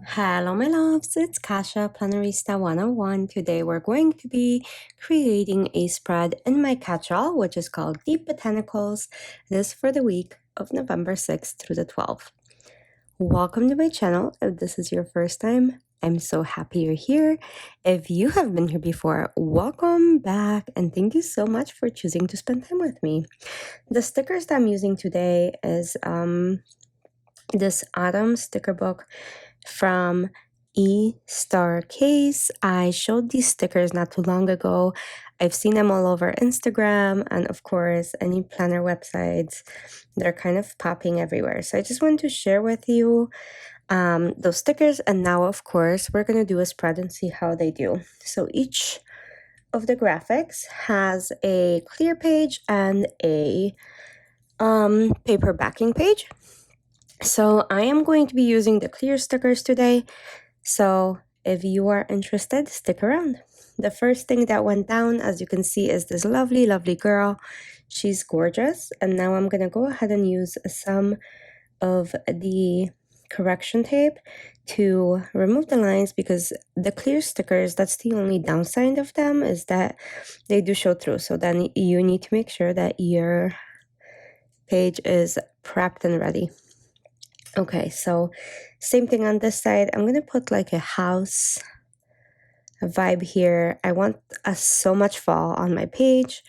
Hello my loves, it's Kasha, Plannerista 101. Today we're going to be creating a spread in my catch-all, which is called Deep Botanicals. This is for the week of November 6th through the 12th. Welcome to my channel. If this is your first time, I'm so happy you're here. If you have been here before, welcome back and thank you so much for choosing to spend time with me. The stickers that I'm using today is this autumn sticker book from E-Star Case. I showed these stickers not too long ago. I've seen them all over Instagram and of course any planner websites. They're kind of popping everywhere. So I just wanted to share with you those stickers, and now of course we're going to do a spread and see how they do. So each of the graphics has a clear page and a paper backing page. So I am going to be using the clear stickers today. So if you are interested, stick around. The first thing that went down, as you can see, is this lovely, lovely girl. She's gorgeous. And now I'm going to go ahead and use some of the correction tape to remove the lines, because the clear stickers, that's the only downside of them, is that they do show through. So then you need to make sure that your page is prepped and ready. Okay, so same thing on this side. I'm going to put like a house vibe here. I want so much fall on my page,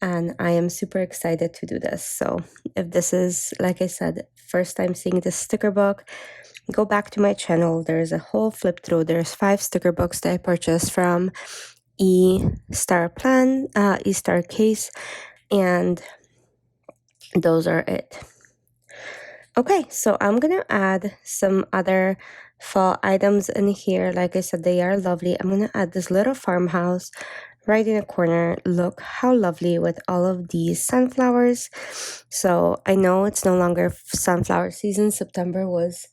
and I am super excited to do this. So if this is, like I said, first time seeing this sticker book, go back to my channel. There's a whole flip through. There's 5 sticker books that I purchased from E-Star Case, and those are it. Okay, so I'm gonna add some other fall items in here. Like I said, they are lovely. I'm gonna add this little farmhouse right in the corner. Look how lovely with all of these sunflowers. So I know it's no longer sunflower season. September was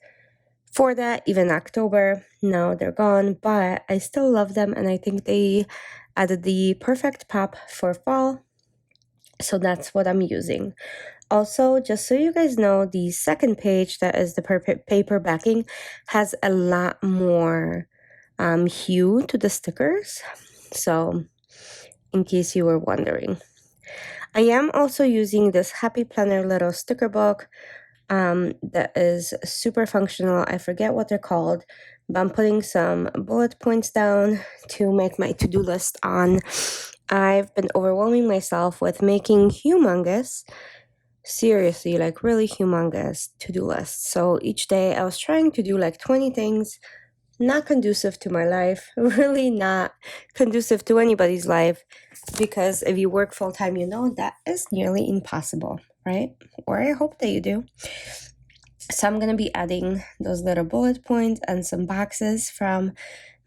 for that, even October. Now they're gone, but I still love them, and I think they added the perfect pop for fall. So that's what I'm using. Also, just so you guys know, the second page, that is the paper backing, has a lot more hue to the stickers. So, in case you were wondering. I am also using this Happy Planner little sticker book that is super functional. I forget what they're called, but I'm putting some bullet points down to make my to-do list on. I've been overwhelming myself with making humongous, seriously, like really humongous to-do lists. So each day I was trying to do like 20 things, not conducive to my life, really not conducive to anybody's life, because if you work full-time, you know that is nearly impossible, right? Or I hope that you do. So I'm going to be adding those little bullet points and some boxes from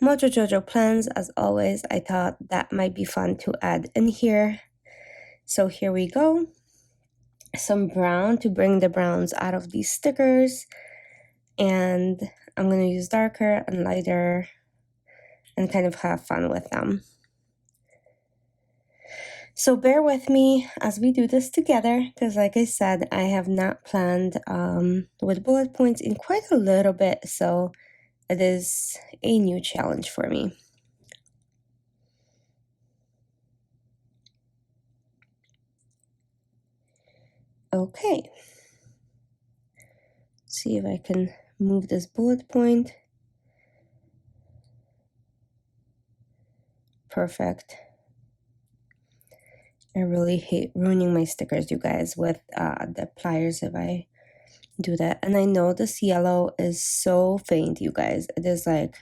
Jojo Plans. As always, I thought that might be fun to add in here. So here we go. Some brown to bring the browns out of these stickers, and I'm going to use darker and lighter and kind of have fun with them. So bear with me as we do this together, because like I said, I have not planned with bullet points in quite a little bit, so it is a new challenge for me. Okay, see if I can move this bullet point. Perfect. I really hate ruining my stickers, you guys, with the pliers if I do that. And I know this yellow is so faint, you guys. It is like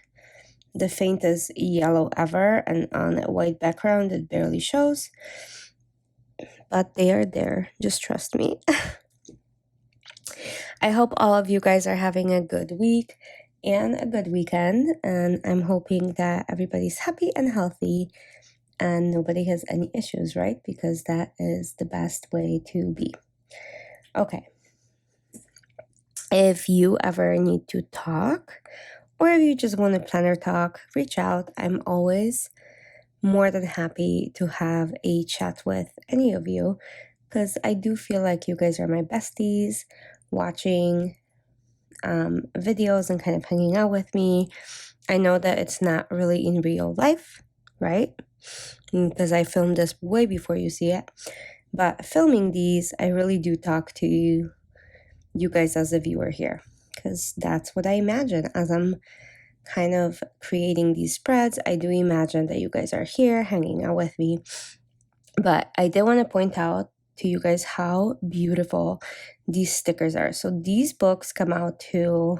the faintest yellow ever, and on a white background it barely shows. But they are there. Just trust me. I hope all of you guys are having a good week and a good weekend, and I'm hoping that everybody's happy and healthy and nobody has any issues, right? Because that is the best way to be. Okay. If you ever need to talk, or if you just want a planner talk, reach out. I'm always more than happy to have a chat with any of you, because I do feel like you guys are my besties watching videos and kind of hanging out with me. I know that it's not really in real life, right? Because I filmed this way before you see it. But filming these, I really do talk to you guys as a viewer here, because that's what I imagine as I'm kind of creating these spreads. I do imagine that you guys are here hanging out with me. But I did want to point out to you guys how beautiful these stickers are. So these books come out to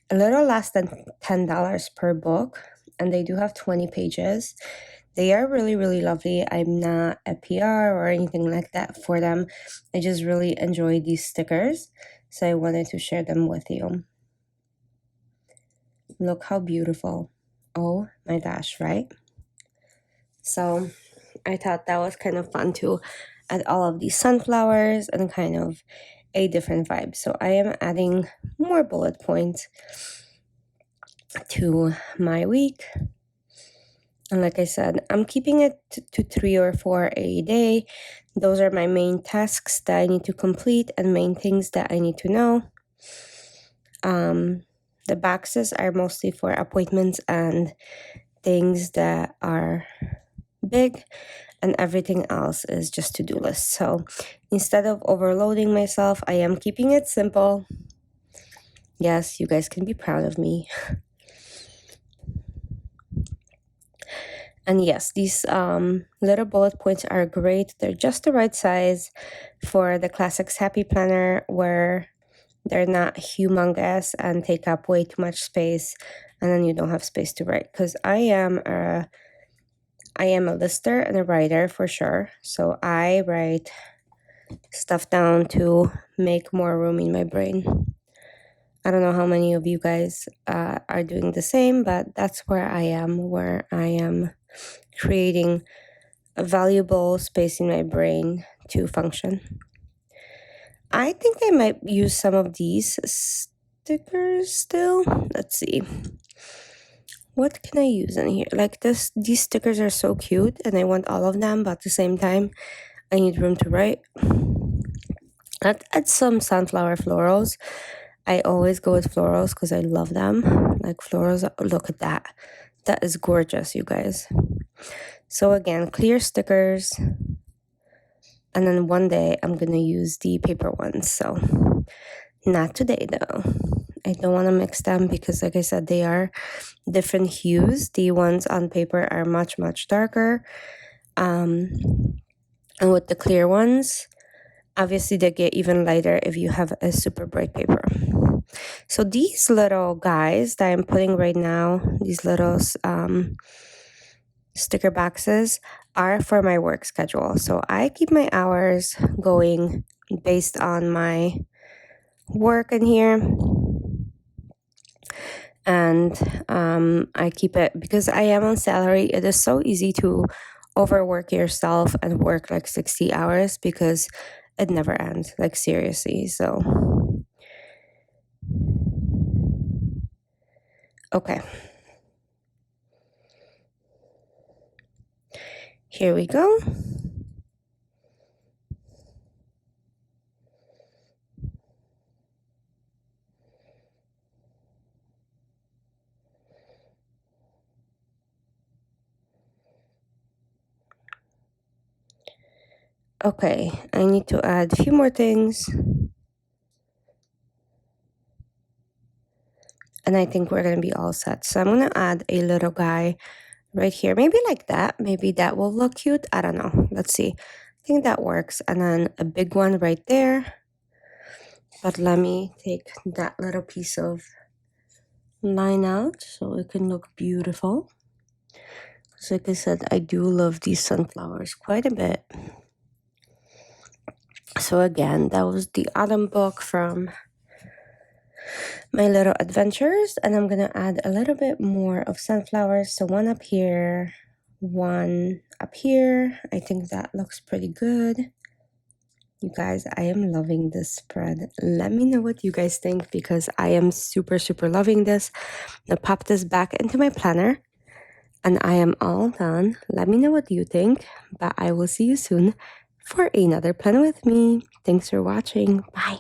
a little less than $10 per book, and they do have 20 pages. They are really, really lovely. I'm not a PR or anything like that for them. I just really enjoy these stickers, so I wanted to share them with you. Look how beautiful. Oh my gosh, right? So I thought that was kind of fun to add all of these sunflowers and kind of a different vibe. So I am adding more bullet points to my week. And like I said, I'm keeping it to 3 or 4 a day. Those are my main tasks that I need to complete and main things that I need to know. The boxes are mostly for appointments and things that are big, and everything else is just to-do lists. So instead of overloading myself, I am keeping it simple. Yes, you guys can be proud of me. And yes, these little bullet points are great. They're just the right size for the Classics Happy Planner, where they're not humongous and take up way too much space, and then you don't have space to write. Because I am a lister and a writer for sure. So I write stuff down to make more room in my brain. I don't know how many of you guys are doing the same, but that's where I am creating a valuable space in my brain to function. I think I might use some of these stickers still. Let's see. What can I use in here? Like this, these stickers are so cute and I want all of them, but at the same time, I need room to write. Let's add some sunflower florals. I always go with florals because I love them. Like florals, look at that. That is gorgeous, you guys. So again, clear stickers. And then one day I'm going to use the paper ones. So not today though. I don't want to mix them because like I said, they are different hues. The ones on paper are much, much darker. And with the clear ones, obviously they get even lighter if you have a super bright paper. So these little guys that I'm putting right now, these little sticker boxes, are for my work schedule. So I keep my hours going based on my work in here. And I keep it because I am on salary. It is so easy to overwork yourself and work like 60 hours because it never ends, like seriously. So okay, here we go. Okay, I need to add a few more things. And I think we're going to be all set. So I'm going to add a little guy right here. Maybe like that. Maybe that will look cute. I don't know. Let's see. I think that works. And then a big one right there. But let me take that little piece of line out so it can look beautiful. So like I said, I do love these sunflowers quite a bit. So again, that was the autumn book from my little adventures, and I'm gonna add a little bit more of sunflowers. So one up here, one up here. I think that looks pretty good. You guys, I am loving this spread. Let me know what you guys think because I am super, super loving this. I'm gonna pop this back into my planner and I am all done. Let me know what you think, but I will see you soon for another plan with me. Thanks for watching. Bye.